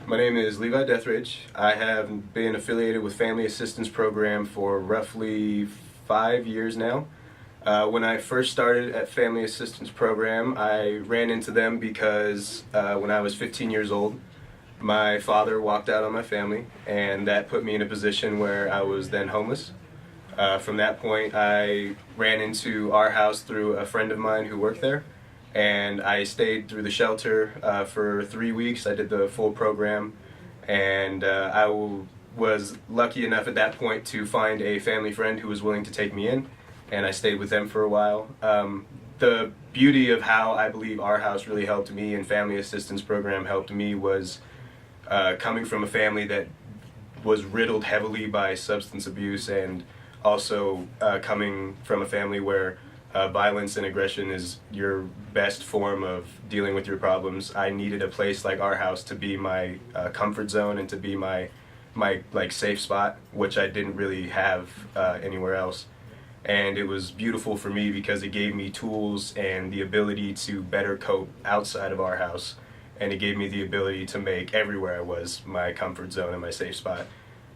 My name is Levi Deathridge. I have been affiliated with Family Assistance Program for roughly 5 years now. When I first started at Family Assistance Program, I ran into them because when I was 15 years old, my father walked out on my family, and that put me in a position where I was then homeless. From that point, I ran into our house through a friend of mine who worked there, and I stayed through the shelter for 3 weeks. I did the full program, and was lucky enough at that point to find a family friend who was willing to take me in, and I stayed with them for a while. The beauty of how I believe our house really helped me and Family Assistance Program helped me was coming from a family that was riddled heavily by substance abuse, and also coming from a family where violence and aggression is your best form of dealing with your problems. I needed a place like our house to be my comfort zone and to be my like safe spot, which I didn't really have anywhere else. And it was beautiful for me because it gave me tools and the ability to better cope outside of our house, and it gave me the ability to make everywhere I was my comfort zone and my safe spot.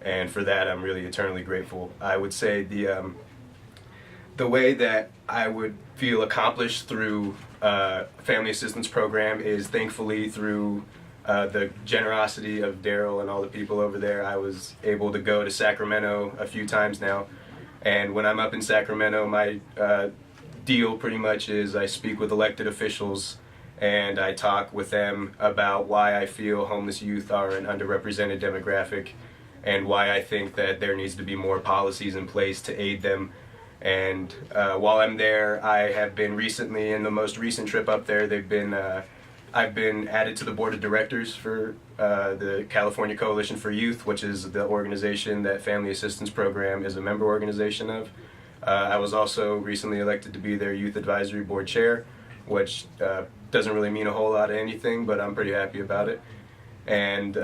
And for that, I'm really eternally grateful. I would say the way that I would feel accomplished through Family Assistance Program is thankfully through the generosity of Daryl and all the people over there. I was able to go to Sacramento a few times now, and when I'm up in Sacramento, my deal pretty much is I speak with elected officials and I talk with them about why I feel homeless youth are an underrepresented demographic, and why I think that there needs to be more policies in place to aid them. And while I'm there, I have been recently, in the most recent trip up there, I've been added to the board of directors for the California Coalition for Youth, which is the organization that Family Assistance Program is a member organization of. I was also recently elected to be their Youth Advisory Board Chair, which doesn't really mean a whole lot of anything, but I'm pretty happy about it. And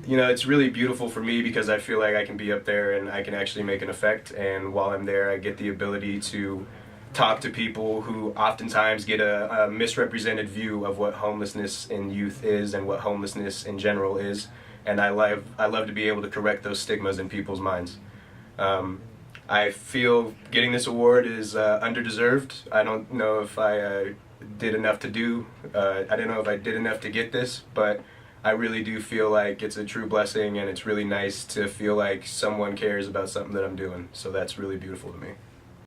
it's really beautiful for me because I feel like I can be up there and I can actually make an effect. And while I'm there, I get the ability to talk to people who oftentimes get a misrepresented view of what homelessness in youth is and what homelessness in general is. And I love to be able to correct those stigmas in people's minds. I feel getting this award is underdeserved. I don't know if I did enough to do. I don't know if I did enough to get this, but I really do feel like it's a true blessing, and it's really nice to feel like someone cares about something that I'm doing. So that's really beautiful to me.